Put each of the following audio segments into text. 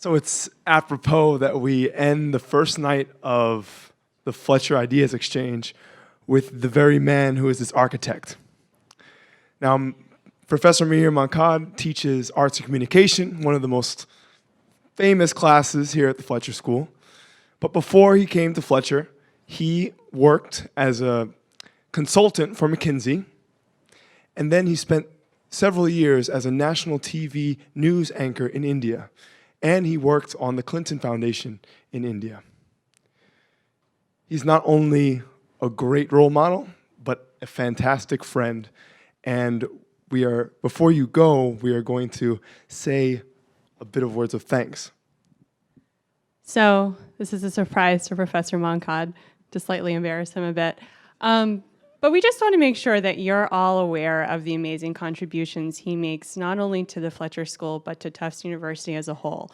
So it's apropos that we end the first night of the Fletcher Ideas Exchange with the very man who is this architect. Now, Professor Mihir Mankad teaches arts and communication, one of the most famous classes here at the Fletcher School. But before he came to Fletcher, he worked as a consultant for McKinsey, and then he spent several years as a national TV news anchor in India, and he worked on the Clinton Foundation in India. He's not only a great role model, but a fantastic friend, and before you go, we are going to say a bit of words of thanks. So this is a surprise to Professor Mankad, to slightly embarrass him a bit. But we just want to make sure that you're all aware of the amazing contributions he makes, not only to the Fletcher School, but to Tufts University as a whole.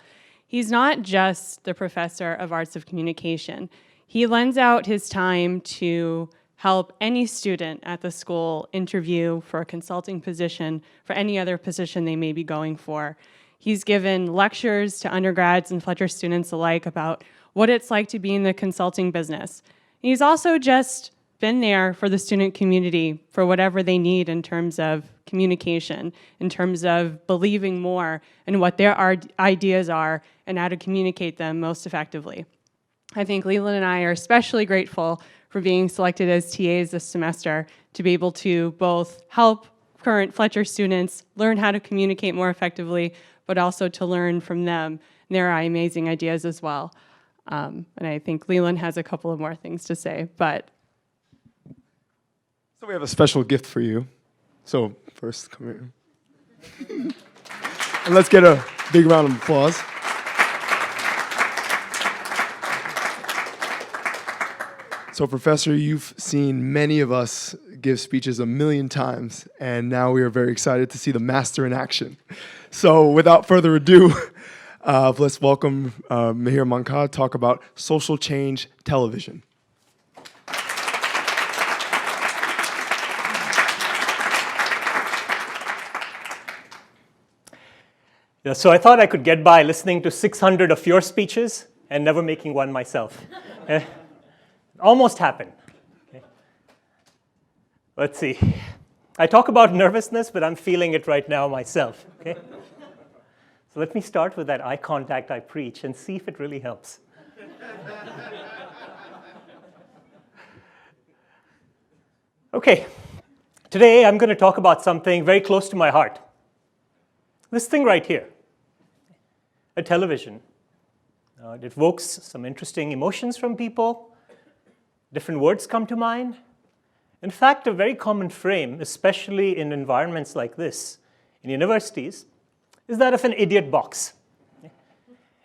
He's not just the professor of arts of communication. He lends out his time to help any student at the school interview for a consulting position, for any other position they may be going for. He's given lectures to undergrads and Fletcher students alike about what it's like to be in the consulting business. He's also just been there for the student community for whatever they need in terms of communication, in terms of believing more in what their ideas are and how to communicate them most effectively. I think Leland and I are especially grateful for being selected as TAs this semester to be able to both help current Fletcher students learn how to communicate more effectively, but also to learn from them their amazing ideas as well. And I think Leland has a couple of more things to say, but So we have a special gift for you. So first, come here. And let's get a big round of applause. So Professor, you've seen many of us give speeches a million times, and now we are very excited to see the master in action. So without further ado, let's welcome Mihir Mankad talk about social change television. Yeah, so I thought I could get by listening to 600 of your speeches and never making one myself. Almost happened. Okay. Let's see. I talk about nervousness, but I'm feeling it right now myself. Okay? So let me start with that eye contact I preach and see if it really helps. Okay, today I'm going to talk about something very close to my heart. This thing right here, a television. It evokes some interesting emotions from people. Different words come to mind. In fact, a very common frame, especially in environments like this, in universities, is that of an idiot box.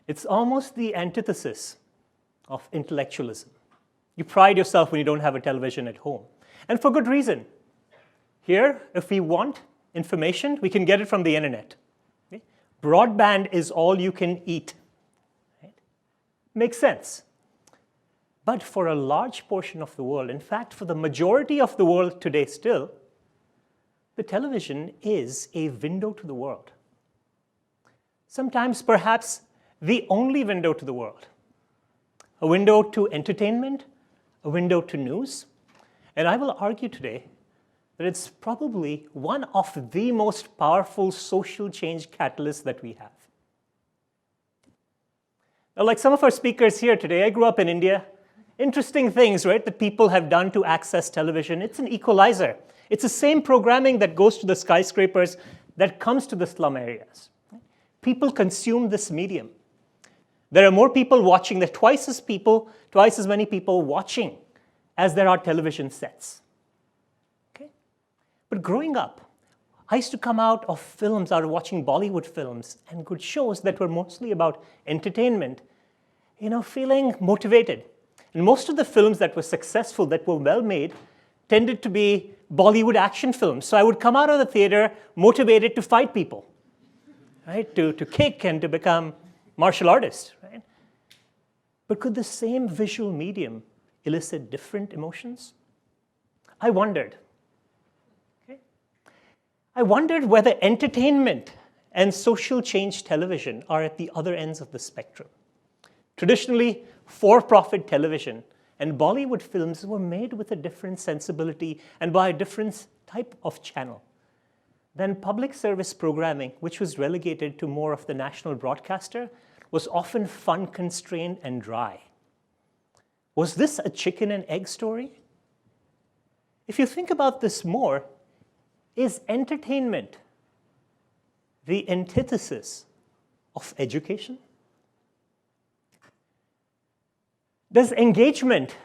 It's almost the antithesis of intellectualism. You pride yourself when you don't have a television at home. And for good reason. Here, if we want information, we can get it from the internet. Okay? Broadband is all you can eat. Right? Makes sense. But for a large portion of the world, in fact, for the majority of the world today still, the television is a window to the world. Sometimes, perhaps, the only window to the world. A window to entertainment, a window to news. And I will argue today that it's probably one of the most powerful social change catalysts that we have. Now, like some of our speakers here today, I grew up in India. Interesting things, right, that people have done to access television. It's an equalizer. It's the same programming that goes to the skyscrapers that comes to the slum areas. People consume this medium. There are more people watching. There are twice as many people watching as there are television sets. Okay? But growing up, I used to come out of films, out of watching Bollywood films and good shows that were mostly about entertainment, feeling motivated. And most of the films that were successful, that were well made, tended to be Bollywood action films. So I would come out of the theater motivated to fight people, right? To kick and to become martial artists, right? But could the same visual medium elicit different emotions? I wondered. Okay? I wondered whether entertainment and social change television are at the other ends of the spectrum. Traditionally, for-profit television and Bollywood films were made with a different sensibility and by a different type of channel than public service programming, which was relegated to more of the national broadcaster, was often fun-constrained and dry. Was this a chicken and egg story? If you think about this more, is entertainment the antithesis of education? Does engagement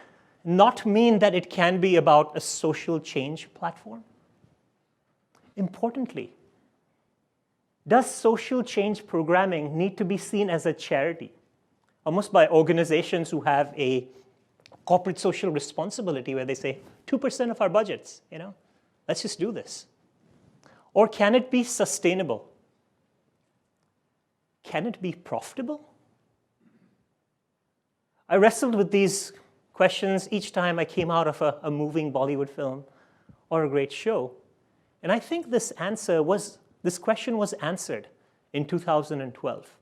not mean that it can be about a social change platform? Importantly, does social change programming need to be seen as a charity, almost by organizations who have a corporate social responsibility where they say, 2% of our budgets, let's just do this? Or can it be sustainable? Can it be profitable? I wrestled with these questions each time I came out of a moving Bollywood film or a great show. And I think this question was answered in 2012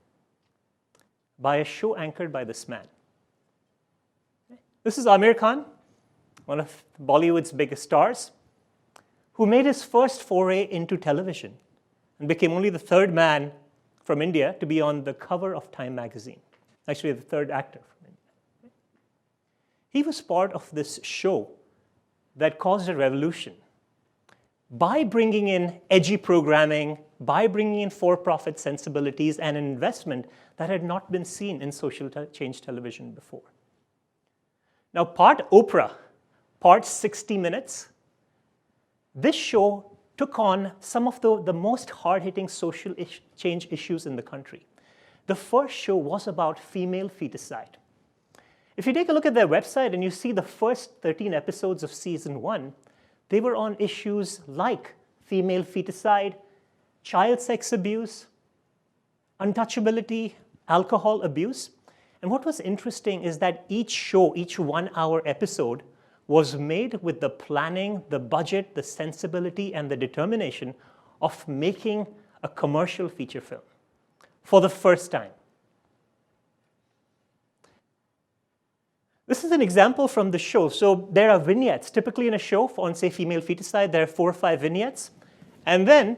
by a show anchored by this man. This is Amir Khan, one of Bollywood's biggest stars, who made his first foray into television and became only the third man from India to be on the cover of Time magazine. Actually, the third actor from India. He was part of this show that caused a revolution by bringing in edgy programming, by bringing in for-profit sensibilities and an investment that had not been seen in social change television before. Now, part Oprah, part 60 Minutes, this show took on some of the most hard-hitting social change issues in the country. The first show was about female feticide. If you take a look at their website and you see the first 13 episodes of season 1, they were on issues like female feticide, child sex abuse, untouchability, alcohol abuse. And what was interesting is that each show, each 1-hour episode, was made with the planning, the budget, the sensibility, and the determination of making a commercial feature film for the first time. This is an example from the show. So there are vignettes. Typically in a show on, say, female feticide, there are 4 or 5 vignettes. And then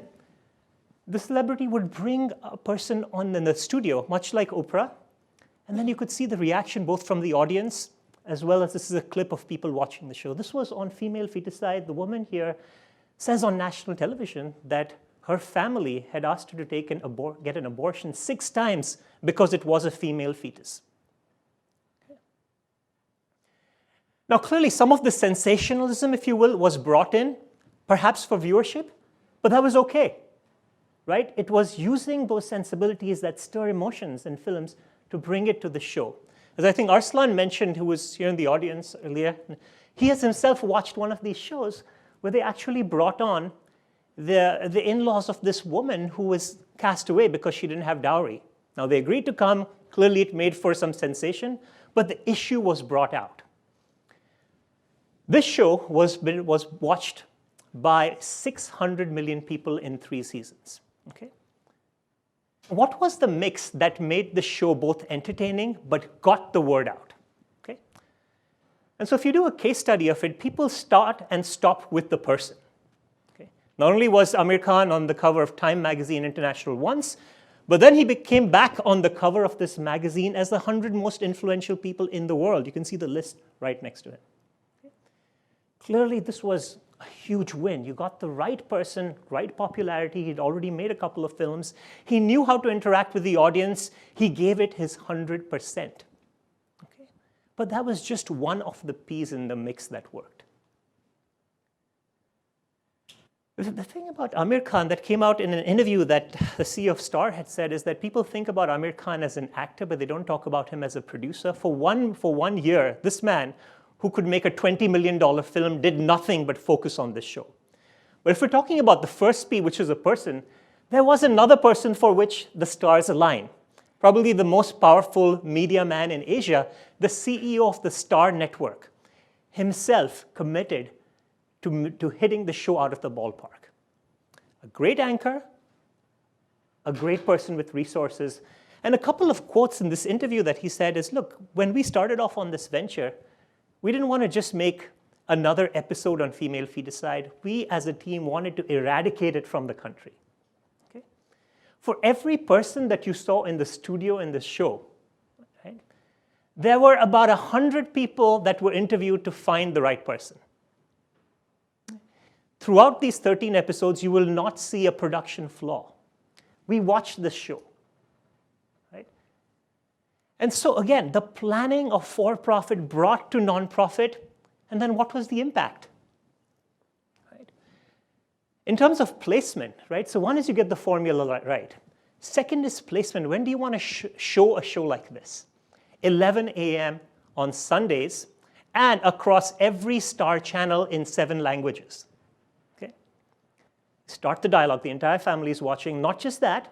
the celebrity would bring a person on in the studio, much like Oprah. And then you could see the reaction both from the audience as well as this is a clip of people watching the show. This was on female feticide. The woman here says on national television that her family had asked her to get an abortion 6 times because it was a female fetus. Okay. Now, clearly, some of the sensationalism, if you will, was brought in, perhaps for viewership, but that was okay, right? It was using those sensibilities that stir emotions in films to bring it to the show. As I think Arslan mentioned, who was here in the audience earlier, he has himself watched one of these shows where they actually brought on the in-laws of this woman who was cast away because she didn't have dowry. Now, they agreed to come. Clearly, it made for some sensation, but the issue was brought out. This show was watched by 600 million people in 3 seasons. Okay? What was the mix that made the show both entertaining but got the word out? Okay? And so if you do a case study of it, people start and stop with the person. Okay? Not only was Amir Khan on the cover of Time Magazine International once, but then he came back on the cover of this magazine as the 100 most influential people in the world. You can see the list right next to it. Okay? Clearly, this was a huge win. You got the right person, right popularity. He'd already made a couple of films. He knew how to interact with the audience. He gave it his 100%. Okay? But that was just one of the peas in the mix that worked. The thing about Amir Khan that came out in an interview that the CEO of Star had said is that people think about Amir Khan as an actor, but they don't talk about him as a producer. For one year, this man, who could make a $20 million film, did nothing but focus on this show. But if we're talking about the first P, which is a person, there was another person for which the stars align. Probably the most powerful media man in Asia, the CEO of the Star Network, himself committed to hitting the show out of the ballpark. A great anchor, a great person with resources. And a couple of quotes in this interview that he said is, look, when we started off on this venture, we didn't want to just make another episode on female feticide. We, as a team, wanted to eradicate it from the country. Okay? For every person that you saw in the studio in this show, right, there were about 100 people that were interviewed to find the right person. Throughout these 13 episodes, you will not see a production flaw. We watched this show. Right? And so again, the planning of for-profit brought to nonprofit, and then what was the impact? Right? In terms of placement, right? So one is you get the formula right. Second is placement. When do you want to show a show like this? 11 a.m. on Sundays and across every Star channel in 7 languages. Start the dialogue. The entire family is watching. Not just that,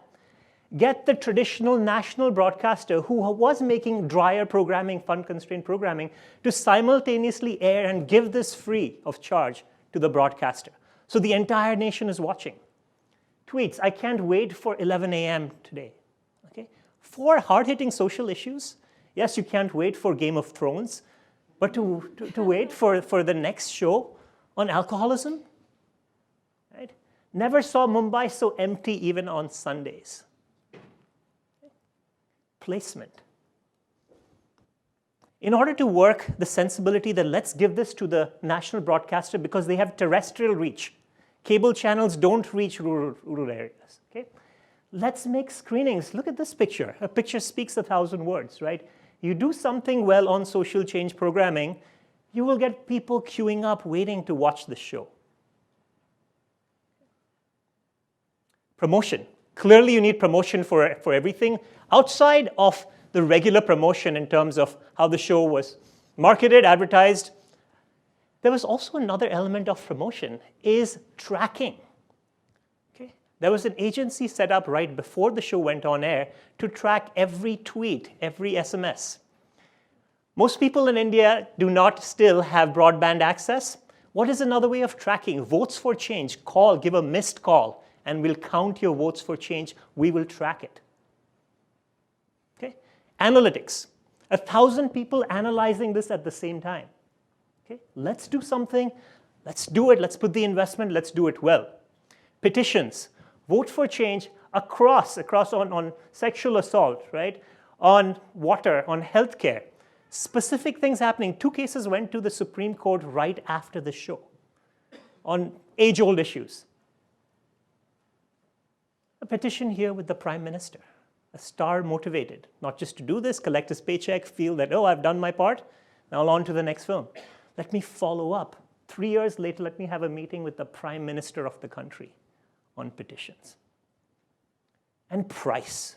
get the traditional national broadcaster who was making drier programming, fund-constrained programming, to simultaneously air and give this free of charge to the broadcaster. So the entire nation is watching. Tweets, I can't wait for 11 a.m. today. Okay? For hard-hitting social issues, yes, you can't wait for Game of Thrones, but to wait for the next show on alcoholism? Right? Never saw Mumbai so empty even on Sundays. Placement. In order to work the sensibility that let's give this to the national broadcaster because they have terrestrial reach. Cable channels don't reach rural areas. Okay? Let's make screenings. Look at this picture. A picture speaks 1,000 words, right? You do something well on social change programming, you will get people queuing up waiting to watch the show. Promotion. Clearly, you need promotion for everything. Outside of the regular promotion in terms of how the show was marketed, advertised, there was also another element of promotion, is tracking. Okay? There was an agency set up right before the show went on air to track every tweet, every SMS. Most people in India do not still have broadband access. What is another way of tracking? Votes for change. Call, give a missed call, and we'll count your votes for change. We will track it. Okay? Analytics. 1,000 people analyzing this at the same time. Okay? Let's do something. Let's do it. Let's put the investment. Let's do it well. Petitions. Vote for change across on sexual assault, right? On water, on healthcare. Specific things happening. 2 cases went to the Supreme Court right after the show on age-old issues. A petition here with the Prime Minister, a star motivated, not just to do this, collect his paycheck, feel that, oh, I've done my part, now on to the next film. Let me follow up. 3 years later, let me have a meeting with the Prime Minister of the country on petitions. And price,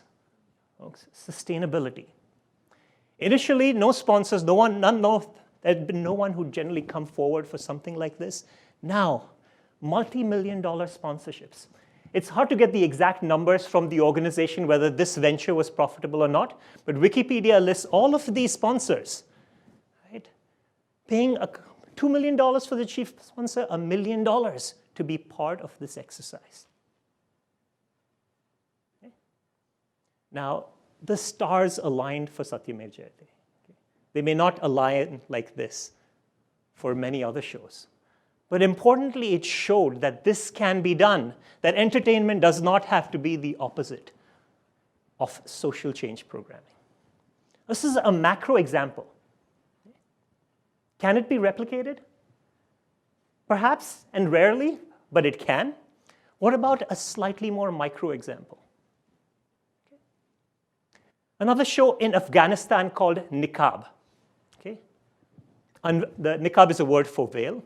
folks, sustainability. Initially, no sponsors, there'd been no one who'd generally come forward for something like this. Now, multi-million-dollar sponsorships. It's hard to get the exact numbers from the organization whether this venture was profitable or not, but Wikipedia lists all of these sponsors, right? Paying $2 million for the chief sponsor, $1 million to be part of this exercise. Okay? Now, the stars aligned for Satyamev Jayate. Okay? They may not align like this for many other shows. But importantly, it showed that this can be done, that entertainment does not have to be the opposite of social change programming. This is a macro example. Can it be replicated? Perhaps, and rarely, but it can. What about a slightly more micro example? Okay. Another show in Afghanistan called Niqab. Okay. And the Niqab is a word for veil.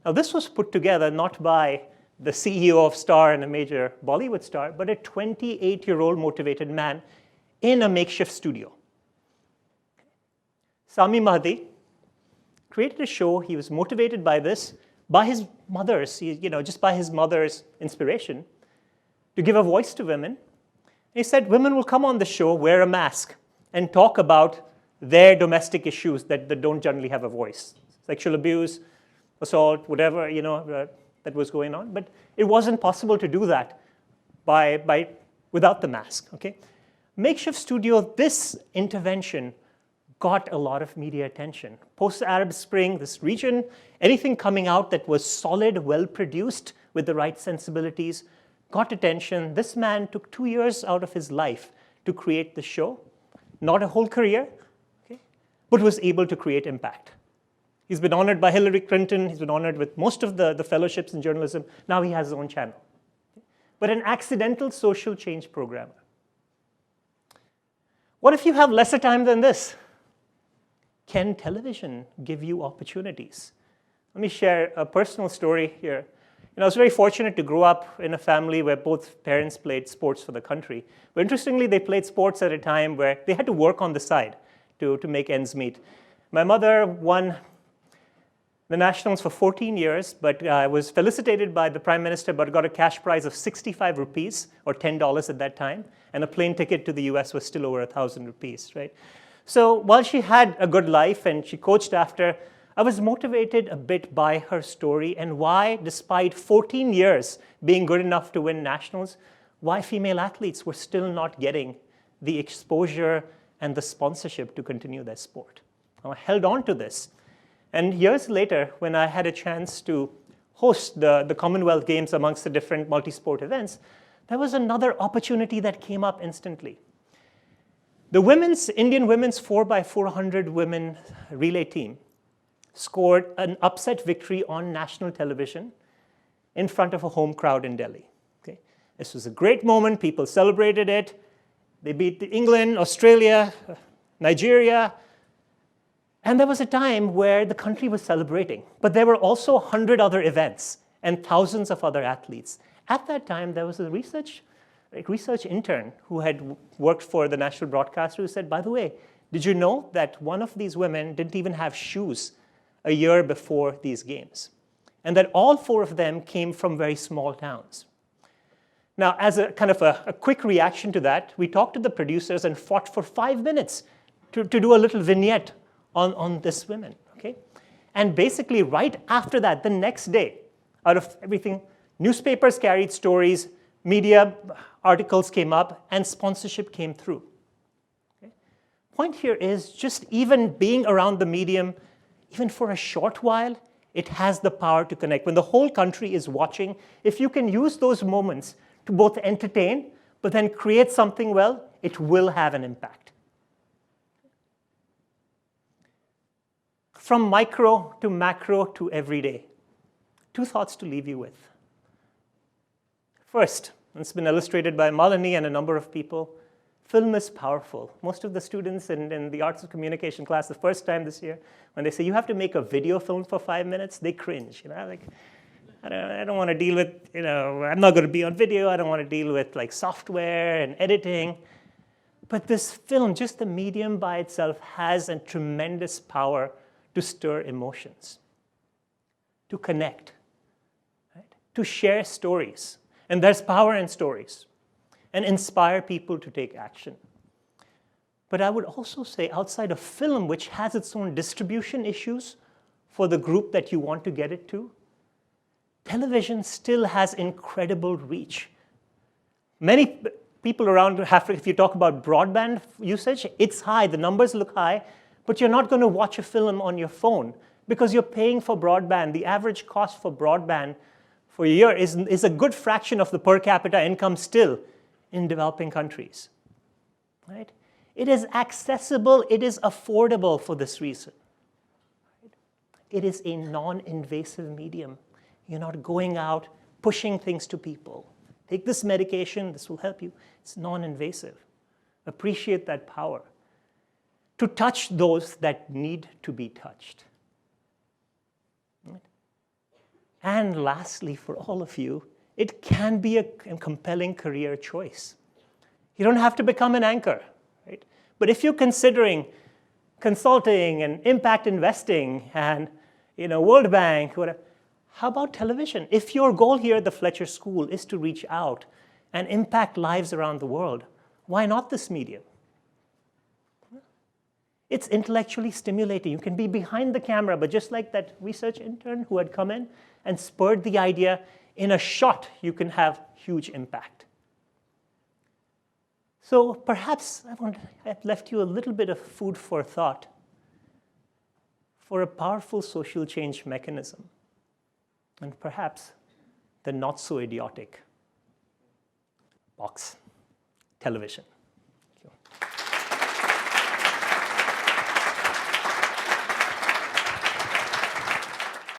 Now, this was put together not by the CEO of Star and a major Bollywood star, but a 28-year-old motivated man in a makeshift studio. Sami Mahdi created a show. He was motivated by this, by his mother's, just by his mother's inspiration, to give a voice to women. And he said women will come on the show, wear a mask, and talk about their domestic issues that don't generally have a voice. Sexual abuse, assault, whatever that was going on. But it wasn't possible to do that by without the mask, okay? Makeshift studio, this intervention got a lot of media attention. Post-Arab Spring, this region, anything coming out that was solid, well-produced, with the right sensibilities, got attention. This man took 2 years out of his life to create the show. Not a whole career, okay, but was able to create impact. He's been honored by Hillary Clinton. He's been honored with most of the fellowships in journalism. Now he has his own channel. But an accidental social change programmer. What if you have lesser time than this? Can television give you opportunities? Let me share a personal story here. I was very fortunate to grow up in a family where both parents played sports for the country. But interestingly, they played sports at a time where they had to work on the side to make ends meet. My mother won the nationals for 14 years, but was felicitated by the prime minister, but got a cash prize of 65 rupees, or $10 at that time, and a plane ticket to the US was still over 1,000 rupees, right? So while she had a good life and she coached after, I was motivated a bit by her story and why, despite 14 years being good enough to win nationals, why female athletes were still not getting the exposure and the sponsorship to continue their sport. I held on to this. And years later, when I had a chance to host the Commonwealth Games amongst the different multi-sport events, there was another opportunity that came up instantly. The Indian women's 4x400 women relay team scored an upset victory on national television in front of a home crowd in Delhi. Okay? This was a great moment. People celebrated it. They beat England, Australia, Nigeria. And there was a time where the country was celebrating. But there were also 100 other events and thousands of other athletes. At that time, there was a research intern who had worked for the national broadcaster who said, by the way, did you know that one of these women didn't even have shoes a year before these games? And that all 4 of them came from very small towns. Now, as a kind of a quick reaction to that, we talked to the producers and fought for 5 minutes to do a little vignette on this women, okay? And basically, right after that, the next day, out of everything, newspapers carried stories, media articles came up, and sponsorship came through. Okay? Point here is just even being around the medium, even for a short while, it has the power to connect. When the whole country is watching, if you can use those moments to both entertain, but then create something well, it will have an impact. From micro to macro to everyday, 2 thoughts to leave you with. First, it's been illustrated by Malini and a number of people, film is powerful. Most of the students in the Arts of Communication class, the first time this year, when they say you have to make a video film for 5 minutes, they cringe. Like, I don't want to deal with, I'm not going to be on video. I don't want to deal with like software and editing. But this film, just the medium by itself, has a tremendous power to stir emotions, to connect, right? To share stories. And there's power in stories, and inspire people to take action. But I would also say outside of film, which has its own distribution issues for the group that you want to get it to, television still has incredible reach. Many people around Africa, if you talk about broadband usage, it's high, the numbers look high, but you're not going to watch a film on your phone because you're paying for broadband. The average cost for broadband for a year is a good fraction of the per capita income still in developing countries. Right? It is accessible, it is affordable for this reason. It is a non-invasive medium. You're not going out pushing things to people. Take this medication, this will help you. It's non-invasive. Appreciate that power. To touch those that need to be touched. Right? And lastly, for all of you, it can be a compelling career choice. You don't have to become an anchor, right? But if you're considering consulting and impact investing and World Bank, whatever, how about television? If your goal here at the Fletcher School is to reach out and impact lives around the world, why not this medium? It's intellectually stimulating. You can be behind the camera, but just like that research intern who had come in and spurred the idea, in a shot, you can have huge impact. So perhaps I've left you a little bit of food for thought for a powerful social change mechanism, and perhaps the not so idiotic box, television.